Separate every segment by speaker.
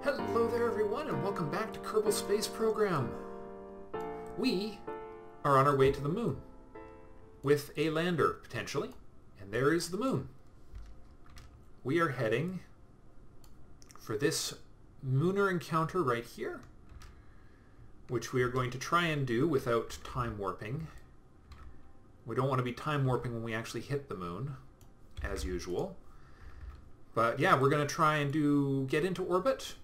Speaker 1: Hello there everyone and welcome back to Kerbal Space Program. We are on our way to the moon with a lander potentially, and there is the moon. We are heading for this Munar encounter right here, which we are going to try and do without time warping. We don't want to be time warping when we actually hit the moon, as usual. But yeah, we're going to try and get into orbit,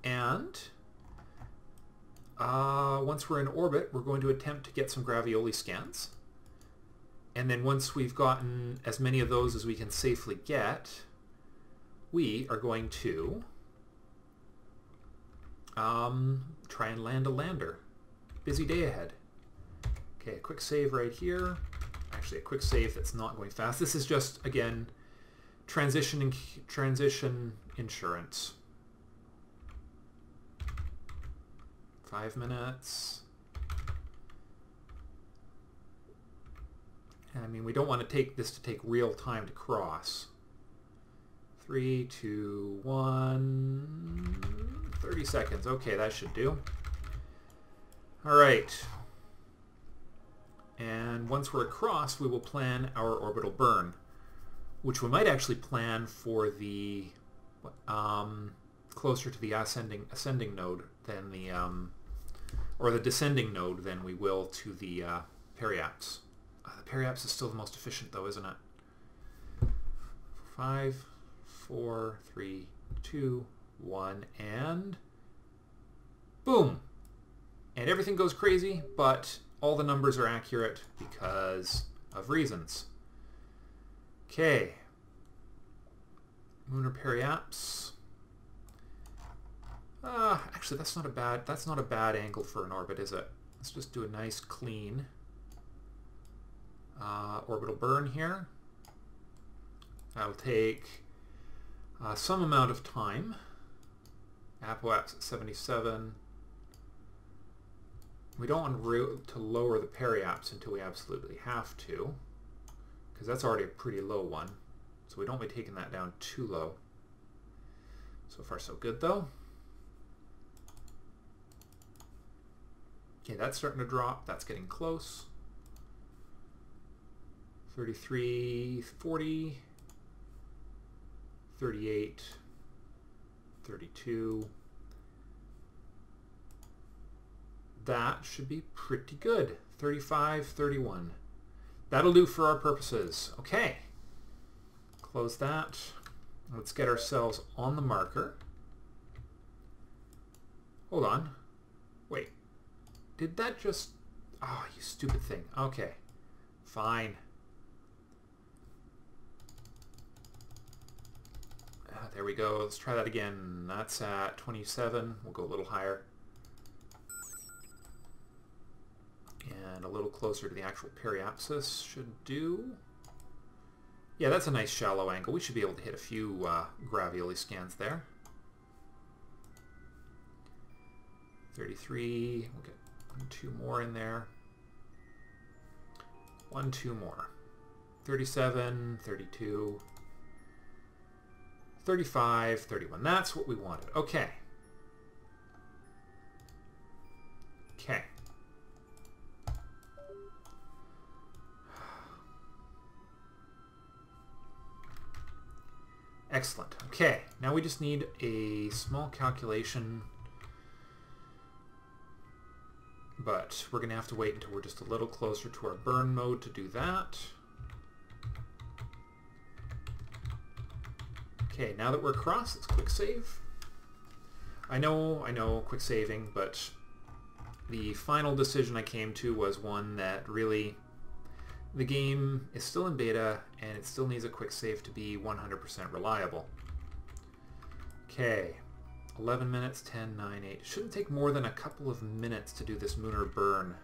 Speaker 1: and once we're in orbit, we're going to attempt to get some gravioli scans. And then once we've gotten as many of those as we can safely get, we are going to try and land a lander. Busy day ahead. Okay, a quick save right here. Actually, a quick save that's not going fast. This is just, again, transition insurance. 5 minutes. I mean, we don't want to take this to take real time to cross. 3, 2, 1... 30 seconds. Okay, that should do. Alright. And once we're across, we will plan our orbital burn, which we might actually plan for the closer to the ascending node than the or the descending node than we will to the periaps. The periaps is still the most efficient though, isn't it? 5, 4, 3, 2, 1, and boom! And everything goes crazy, but all the numbers are accurate because of reasons. Okay. Lunar periaps. Actually, that's not a bad angle for an orbit, is it? Let's just do a nice clean orbital burn here. That'll take some amount of time. Apoaps at 77. We don't want to lower the periaps until we absolutely have to, because that's already a pretty low one. So we don't want to be taking that down too low. So far so good though. Okay, that's starting to drop. That's getting close. 33, 40, 38, 32. That should be pretty good. 35, 31. That'll do for our purposes. Okay. Close that. Let's get ourselves on the marker. Hold on. Wait. Did that just... Oh, you stupid thing. Okay. Fine. There we go. Let's try that again. That's at 27. We'll go a little higher. And a little closer to the actual periapsis should do. Yeah, that's a nice shallow angle. We should be able to hit a few gravioli scans there. 33. We'll get 1, 2 more in there. 1, 2 more. 37, 32, 35, 31. That's what we wanted. Okay. Okay. Excellent. Okay, now we just need a small calculation, but we're going to have to wait until we're just a little closer to our burn mode to do that. Okay, now that we're across, let's quick save. I know, quick saving, but the final decision I came to was one that really... The game is still in beta, and it still needs a quick save to be 100% reliable. Okay, 11 minutes, 10, 9, 8. It shouldn't take more than a couple of minutes to do this Munar burn.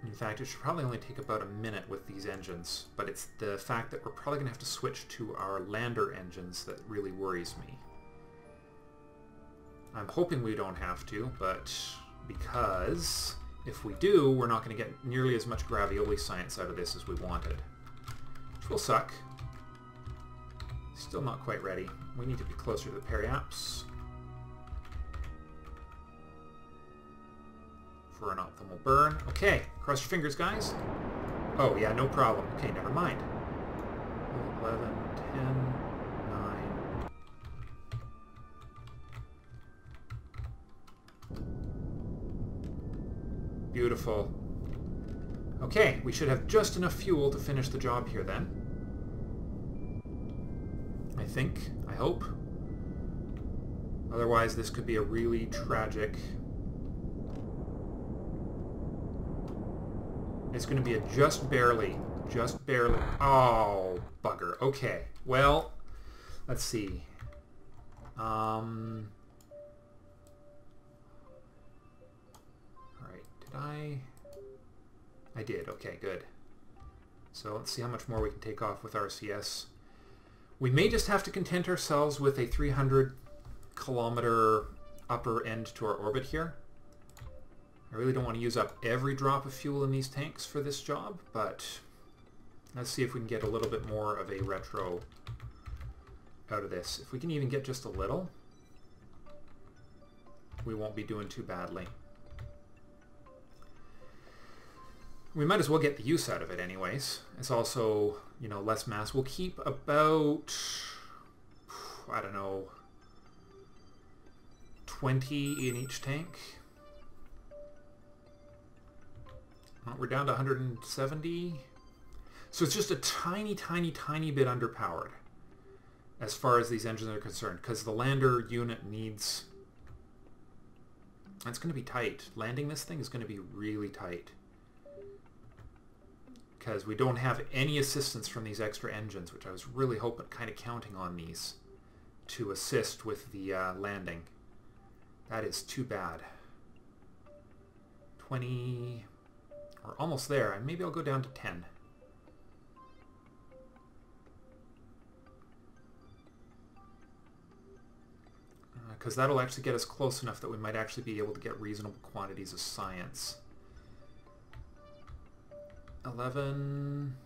Speaker 1: In fact, it should probably only take about a minute with these engines, but it's the fact that we're probably going to have to switch to our lander engines that really worries me. I'm hoping we don't have to, but because... if we do, we're not going to get nearly as much gravioli science out of this as we wanted. Which will suck. Still not quite ready. We need to be closer to the periaps for an optimal burn. Okay, cross your fingers, guys. Oh, yeah, no problem. Okay, never mind. 11, 10, 9. Beautiful. Okay, we should have just enough fuel to finish the job here then. I think. I hope. Otherwise, this could be a really tragic... It's going to be a just barely. Oh, bugger. Okay. Well, let's see. Alright, did I did. Okay, good. So let's see how much more we can take off with RCS. We may just have to content ourselves with a 300-kilometer upper end to our orbit here. I really don't want to use up every drop of fuel in these tanks for this job, but let's see if we can get a little bit more of a retro out of this. If we can even get just a little, we won't be doing too badly. We might as well get the use out of it anyways. It's also, you know, less mass. We'll keep about, I don't know, 20 in each tank. We're down to 170. So it's just a tiny, tiny, tiny bit underpowered as far as these engines are concerned, because the lander unit needs... It's going to be tight. Landing this thing is going to be really tight, because we don't have any assistance from these extra engines, which I was really hoping, kind of counting on these to assist with the landing. That is too bad. 20... We're almost there. Maybe I'll go down to 10. Because that'll actually get us close enough that we might actually be able to get reasonable quantities of science. 11,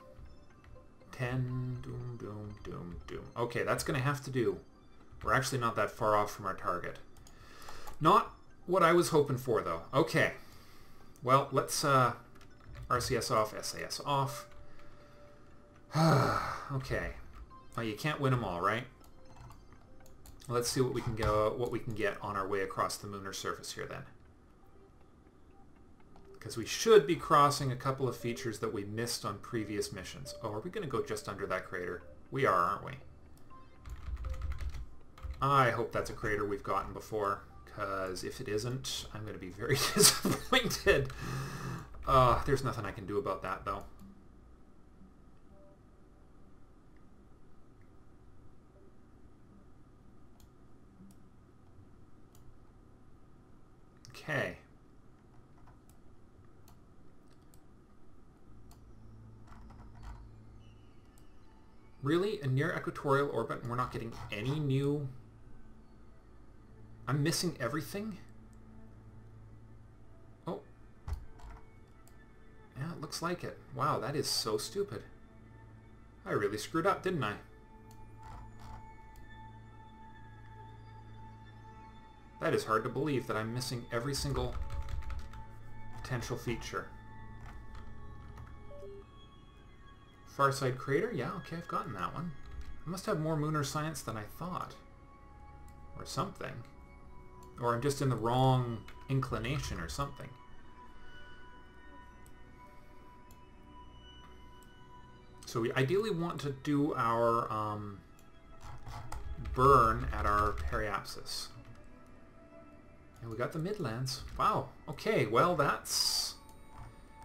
Speaker 1: 10, doom, doom, doom, doom. Okay, that's going to have to do. We're actually not that far off from our target. Not what I was hoping for, though. Okay. Well, let's... RCS off, SAS off. Okay. Well, you can't win them all, right? Let's see what we can get on our way across the Munar surface here then. Because we should be crossing a couple of features that we missed on previous missions. Oh, are we going to go just under that crater? We are, aren't we? I hope that's a crater we've gotten before, because if it isn't, I'm going to be very disappointed. There's nothing I can do about that, though. Okay. Really? A near equatorial orbit and we're not getting any new... I'm missing everything? Oh. Yeah, it looks like it. Wow, that is so stupid. I really screwed up, didn't I? That is hard to believe that I'm missing every single potential feature. Far side crater? Yeah, okay, I've gotten that one. I must have more Munar science than I thought. Or something. Or I'm just in the wrong inclination or something. So we ideally want to do our burn at our periapsis. And we got the Midlands. Wow. Okay, well that's...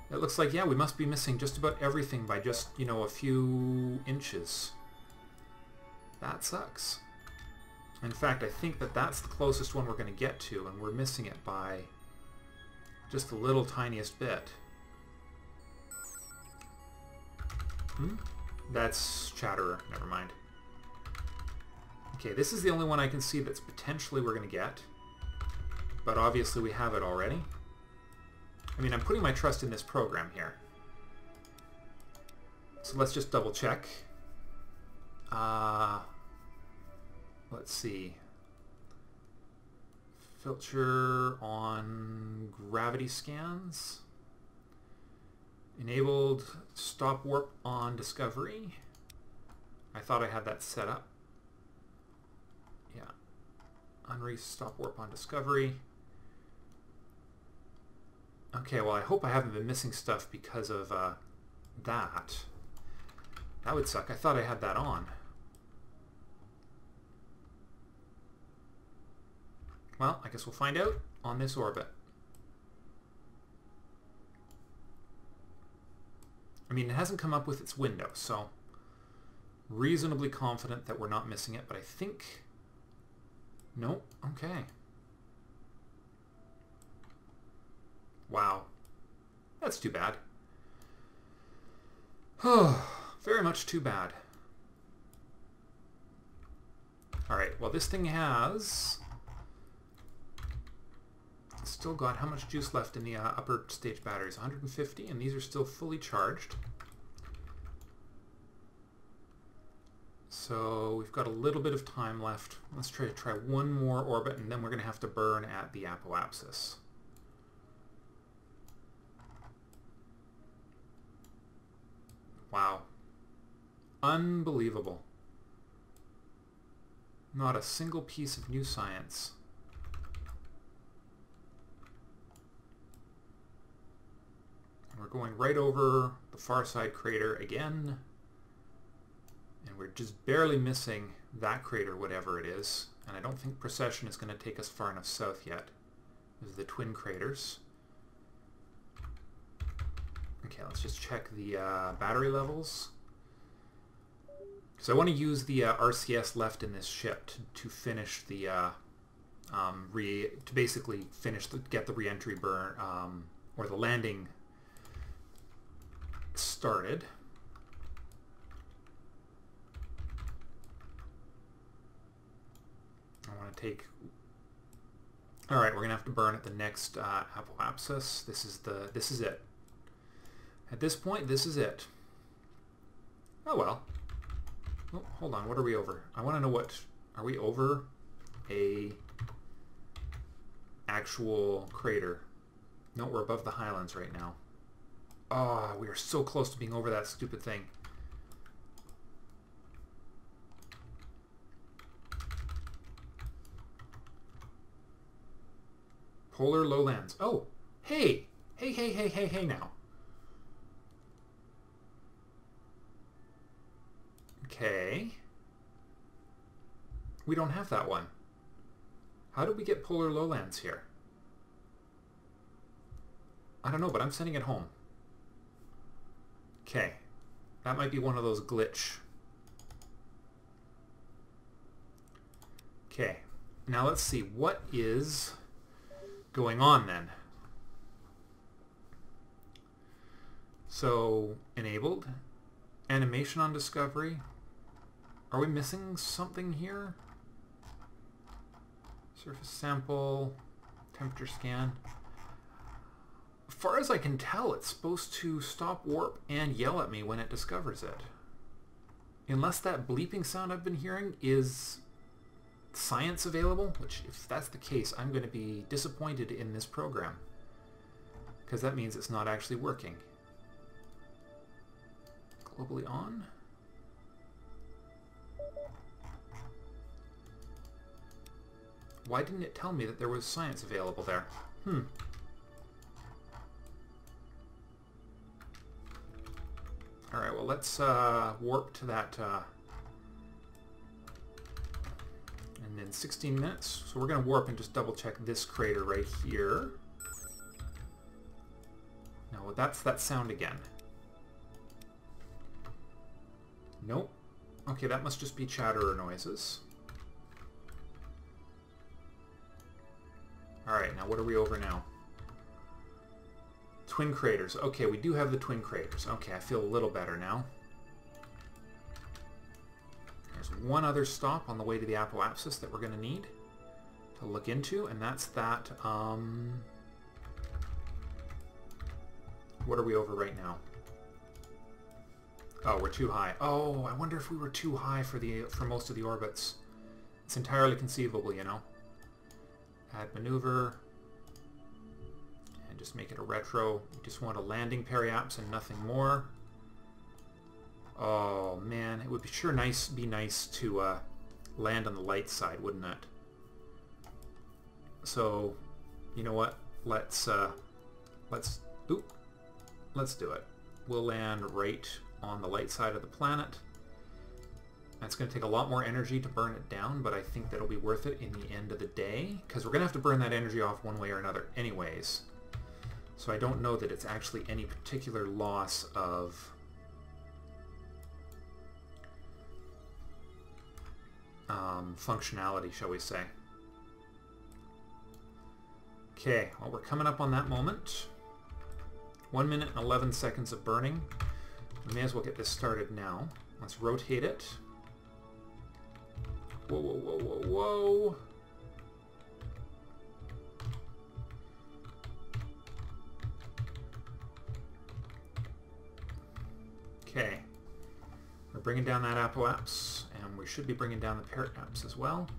Speaker 1: It looks like, yeah, we must be missing just about everything by just, you know, a few inches. That sucks. In fact, I think that that's the closest one we're going to get to, and we're missing it by just the little tiniest bit. That's Chatterer. Never mind. Okay, this is the only one I can see that's potentially we're going to get. But obviously we have it already. I mean, I'm putting my trust in this program here. So let's just double check. let's see. Filter on gravity scans. Enabled stop warp on discovery. I thought I had that set up. Yeah. Stop warp on discovery. Okay, well I hope I haven't been missing stuff because of that. That would suck. I thought I had that on. Well, I guess we'll find out on this orbit. I mean, it hasn't come up with its window, so reasonably confident that we're not missing it, but I think... Nope. Okay. Wow. That's too bad. Oh, very much too bad. Alright, well this thing has... still got how much juice left in the upper stage batteries? 150, and these are still fully charged. So we've got a little bit of time left. Let's try one more orbit, and then we're going to have to burn at the apoapsis. Wow. Unbelievable. Not a single piece of new science. We're going right over the far side crater again. And we're just barely missing that crater, whatever it is. And I don't think precession is going to take us far enough south yet. These are the twin craters. Okay, let's just check the battery levels. So I want to use the RCS left in this ship to finish the basically get the reentry burn or the landing started. I want to take... Alright, we're going to have to burn at the next apoapsis. This is it. At this point, this is it. Oh well. Oh, hold on, what are we over? I want to know what... Are we over a actual crater? No, we're above the highlands right now. Oh, we are so close to being over that stupid thing. Polar lowlands. Oh, hey! Hey now. Okay. We don't have that one. How did we get polar lowlands here? I don't know, but I'm sending it home. Okay. That might be one of those glitch. Okay. Now let's see. What is going on then? So, enabled. Animation on discovery. Are we missing something here? Surface sample. Temperature scan. As far as I can tell, it's supposed to stop warp and yell at me when it discovers it. Unless that bleeping sound I've been hearing is science available, which if that's the case, I'm going to be disappointed in this program. Because that means it's not actually working. Globally on. Why didn't it tell me that there was science available there? Alright, well let's warp to that and then 16 minutes. So we're going to warp and just double check this crater right here. No, that's that sound again. Nope. Okay, that must just be chatterer noises. Alright, now what are we over now? Twin craters. Okay, we do have the twin craters. Okay, I feel a little better now. There's one other stop on the way to the apoapsis that we're going to need to look into, and that's that... What are we over right now? Oh, we're too high. Oh, I wonder if we were too high for most of the orbits. It's entirely conceivable, you know. Add maneuver. And just make it a retro. You just want a landing periaps and nothing more. Oh man, it would be sure be nice to land on the light side, wouldn't it? So, you know what? Let's do it. We'll land right on the light side of the planet. That's going to take a lot more energy to burn it down, but I think that'll be worth it in the end of the day, because we're going to have to burn that energy off one way or another anyways. So I don't know that it's actually any particular loss of functionality, shall we say. Okay, well, we're coming up on that moment. 1 minute and 11 seconds of burning. We may as well get this started now. Let's rotate it. Whoa, whoa, whoa, whoa, whoa. Okay. We're bringing down that apoapse, and we should be bringing down the periapse as well.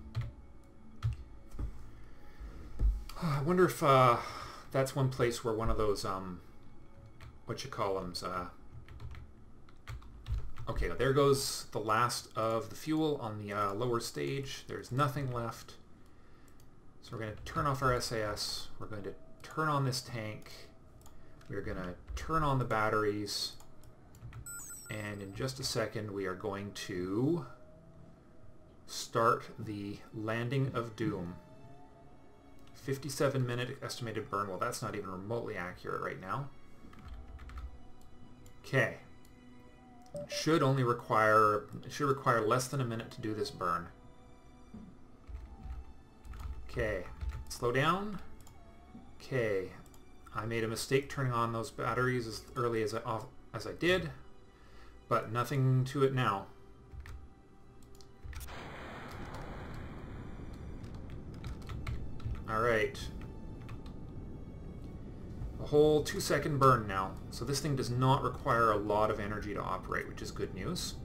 Speaker 1: I wonder if that's one place where one of those, okay, there goes the last of the fuel on the lower stage. There's nothing left. So we're going to turn off our SAS. We're going to turn on this tank. We're going to turn on the batteries. And in just a second, we are going to start the landing of doom. 57-minute estimated burn. Well, that's not even remotely accurate right now. Okay. It should require less than a minute to do this burn. Okay. Slow down. Okay. I made a mistake turning on those batteries as early as I did, but nothing to it now. Alright. A whole 2-second burn now. So this thing does not require a lot of energy to operate, which is good news.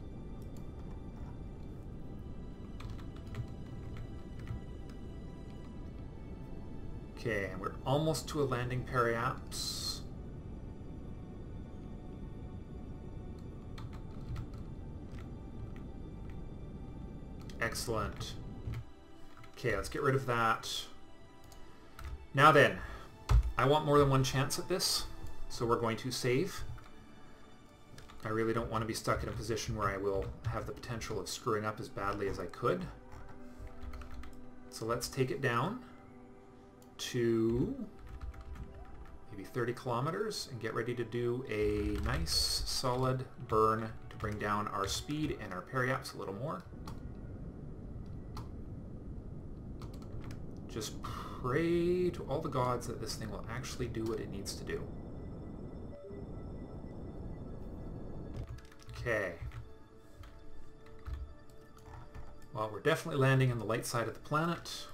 Speaker 1: Okay, and we're almost to a landing periapse. Excellent. Okay, let's get rid of that. Now then, I want more than one chance at this, so we're going to save. I really don't want to be stuck in a position where I will have the potential of screwing up as badly as I could. So let's take it down to maybe 30 kilometers and get ready to do a nice solid burn to bring down our speed and our periapse a little more. Just pray to all the gods that this thing will actually do what it needs to do. Okay. Well, we're definitely landing on the light side of the planet.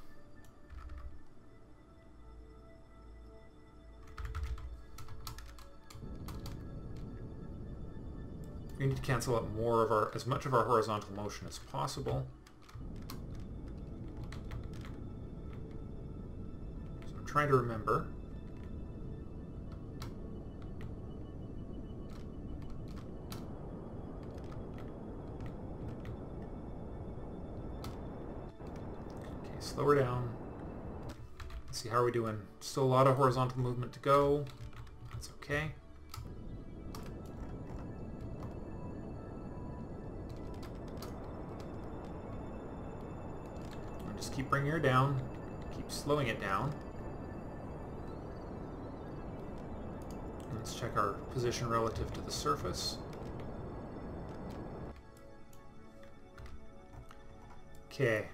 Speaker 1: We need to cancel out more of as much of our horizontal motion as possible. So I'm trying to remember. Okay, slow her down. Let's see, how are we doing? Still a lot of horizontal movement to go. That's okay. Keep bringing her down. Keep slowing it down. And let's check our position relative to the surface. Okay.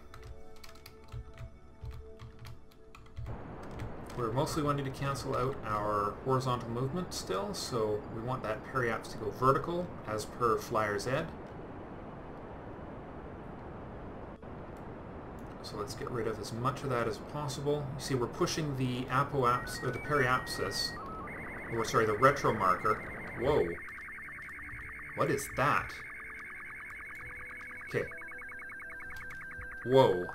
Speaker 1: We're mostly wanting to cancel out our horizontal movement still, so we want that periapse to go vertical as per Flyer's Ed. So let's get rid of as much of that as possible. You see, we're pushing the apoapse, or the periapsis, or sorry, the retro marker. Whoa. What is that? Okay. Whoa.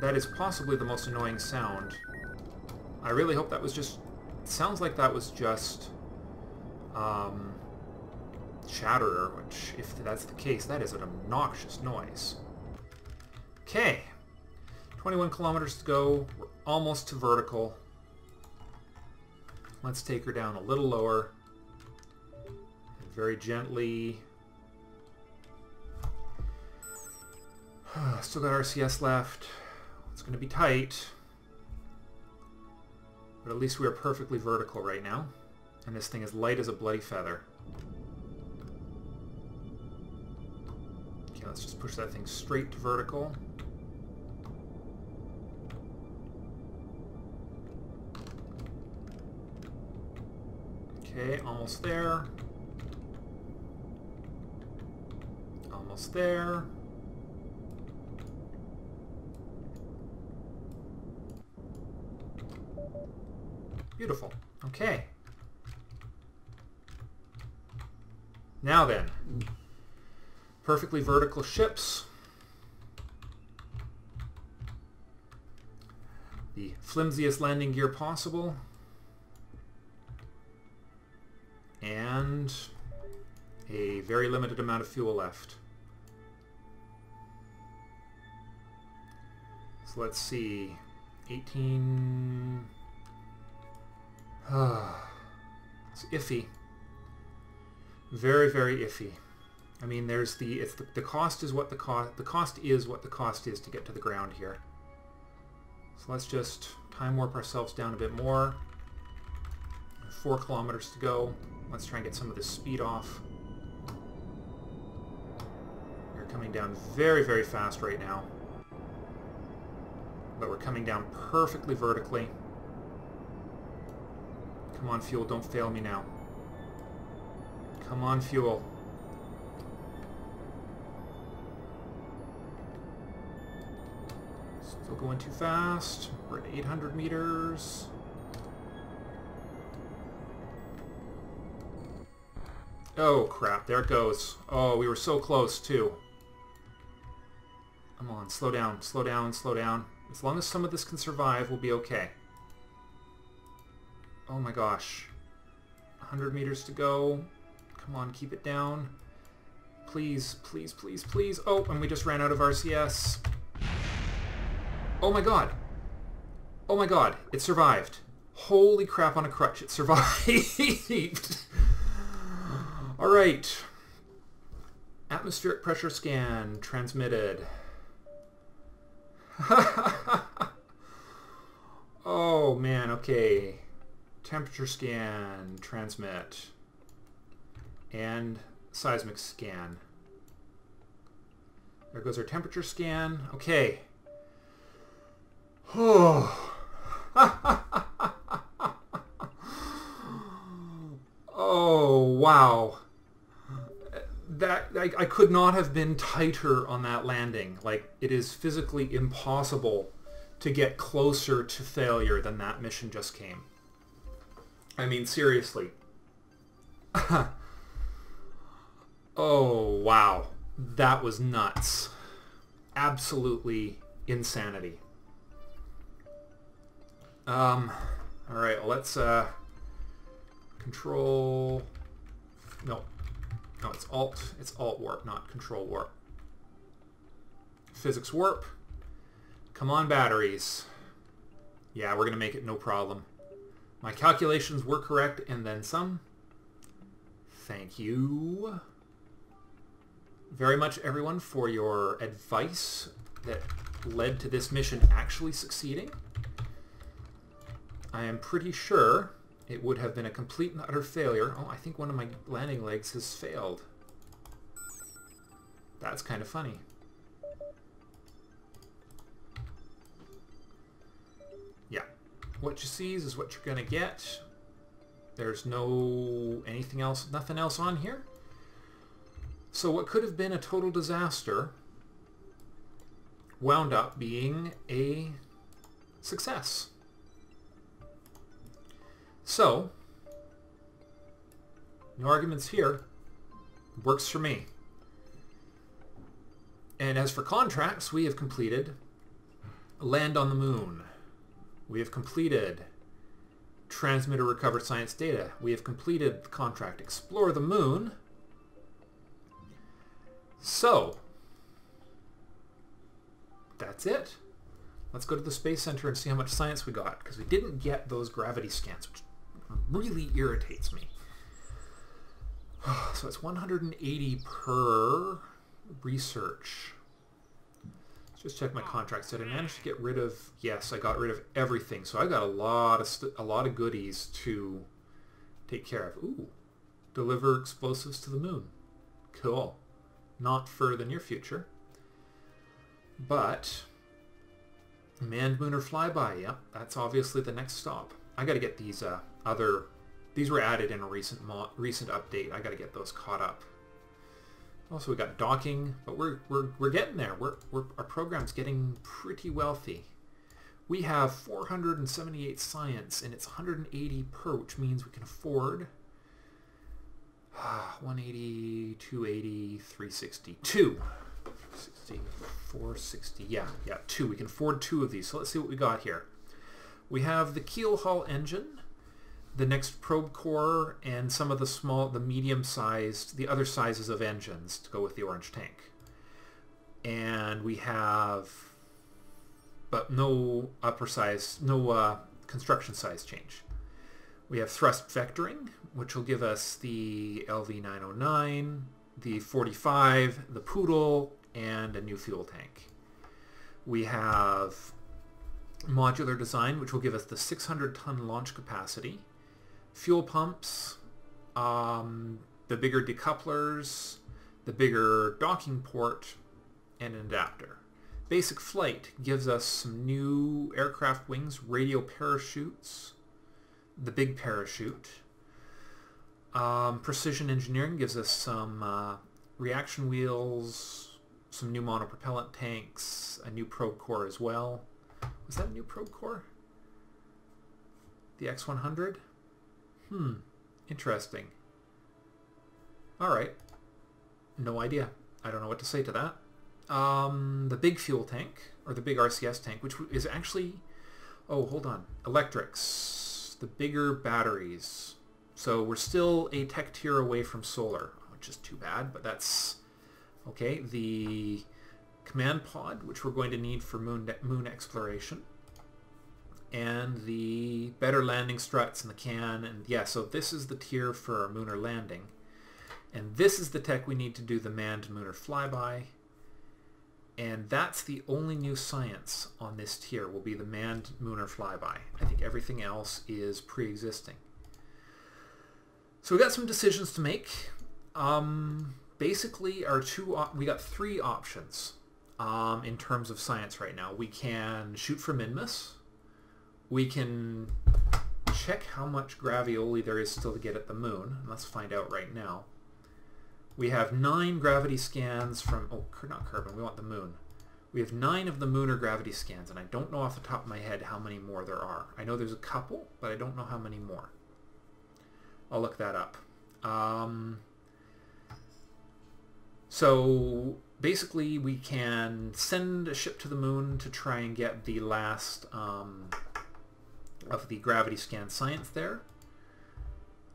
Speaker 1: That is possibly the most annoying sound. I really hope that was just... It sounds like that was just... chatter, which, if that's the case, that is an obnoxious noise. Okay. 21 kilometers to go. We're almost to vertical. Let's take her down a little lower. And very gently... Still got RCS left. It's going to be tight. But at least we are perfectly vertical right now. And this thing is light as a bloody feather. Okay, let's just push that thing straight to vertical. Okay, almost there. Almost there. Beautiful. Okay. Now then. Perfectly vertical ships. The flimsiest landing gear possible. And a very limited amount of fuel left. So let's see. 18... It's iffy. Very, very iffy. I mean, there's the cost is what the cost is what the cost is to get to the ground here. So let's just time warp ourselves down a bit more. 4 kilometers to go. Let's try and get some of this speed off. We're coming down very, very fast right now. But we're coming down perfectly vertically. Come on, fuel, don't fail me now. Come on, fuel. Still going too fast. We're at 800 meters. Oh, crap. There it goes. Oh, we were so close, too. Come on, slow down, slow down, slow down. As long as some of this can survive, we'll be okay. Oh my gosh. 100 meters to go. Come on, keep it down. Please, please, please, please. Oh, and we just ran out of RCS. Oh my god. Oh my god. It survived. Holy crap on a crutch. It survived. Alright. Atmospheric pressure scan transmitted. Oh man, okay. Temperature scan, transmit, and seismic scan. There goes our temperature scan. Okay. Oh. Oh, wow. I could not have been tighter on that landing. Like, it is physically impossible to get closer to failure than that mission just came. I mean, seriously. Oh, wow. That was nuts. Absolutely insanity. Alright, let's, control... No. No, it's Alt. It's Alt warp, not Control warp. Physics warp. Come on, batteries. Yeah, we're going to make it no problem. My calculations were correct, and then some. Thank you very much, everyone, for your advice that led to this mission actually succeeding. I am pretty sure it would have been a complete and utter failure. Oh, I think one of my landing legs has failed. That's kind of funny. Yeah. What you sees is what you're going to get. There's no anything else, nothing else on here. So what could have been a total disaster wound up being a success. So, no arguments here. Works for me. And as for contracts, we have completed Land on the moon. We have completed. Transmit or recover science data. We have completed the contract. Explore the moon. So, that's it. Let's go to the Space Center and see how much science we got, because we didn't get those gravity scans, which really irritates me. So it's 180 per research. Let's just check my contracts. Did I manage to get rid of... Yes, I got rid of everything. So I got a lot of goodies to take care of. Ooh, deliver explosives to the moon. Cool. Not for the near future. But manned lunar flyby, yep, that's obviously the next stop. I got to get these these were added in a recent update. I got to get those caught up. Also, we got docking, but we're getting there. Our program's getting pretty wealthy. We have 478 science, and it's 180 per, which means we can afford 180, 280, 360, 2. 60, 460, yeah, 2. We can afford 2 of these. So let's see what we got here. We have the keel hull engine, the next probe core, and some of the medium-sized, the other sizes of engines to go with the orange tank. And we have, but no upper size, no construction size change. We have thrust vectoring, which will give us the LV909, the 45, the Poodle, and a new fuel tank. We have modular design, which will give us the 600-ton launch capacity, fuel pumps, the bigger decouplers, the bigger docking port, and an adapter. Basic flight gives us some new aircraft wings, radio parachutes, the big parachute. Precision engineering gives us some reaction wheels, some new monopropellant tanks, a new probe core as well. Was that a new probe core? The X100? Interesting. Alright. No idea. I don't know what to say to that. The big fuel tank, or the big RCS tank, which is actually... Oh, hold on. Electrics. The bigger batteries. So we're still a tech tier away from solar, which is too bad, but that's... Okay, the command pod, which we're going to need for moon exploration. And the better landing struts and the can. And yeah, so this is the tier for our lunar landing. And this is the tech we need to do the manned lunar flyby. And that's the only new science on this tier, will be the manned lunar flyby. I think everything else is pre-existing. So we got some decisions to make. Basically, we got 3 options in terms of science right now. We can shoot for Minmus. We can check how much gravioli there is still to get at the moon. Let's find out right now. We have 9 gravity scans from... Oh, not Kerbal, we want the moon. We have 9 of the lunar gravity scans, and I don't know off the top of my head how many more there are. I know there's a couple, but I don't know how many more. I'll look that up. So basically we can send a ship to the moon to try and get the last of the gravity scan science there.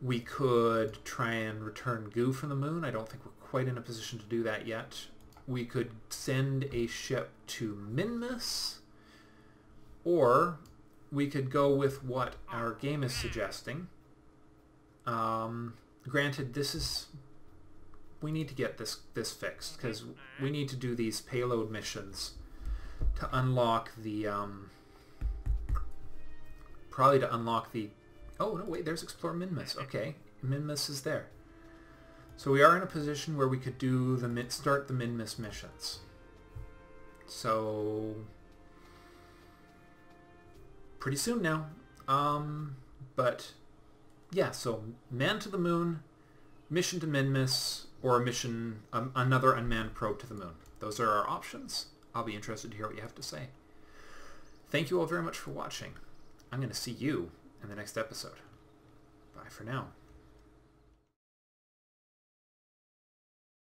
Speaker 1: We could try and return goo from the moon. I don't think we're quite in a position to do that yet. We could send a ship to Minmus, or we could go with what our game is suggesting. Granted, we need to get this fixed, because we need to do these payload missions to unlock the probably to unlock the... Oh, no, wait, there's Explore Minmus. Okay, Minmus is there. So we are in a position where we could do start the Minmus missions. So pretty soon now. But yeah, so man to the moon, mission to Minmus, or a mission, another unmanned probe to the moon. Those are our options. I'll be interested to hear what you have to say. Thank you all very much for watching. I'm going to see you in the next episode. Bye for now.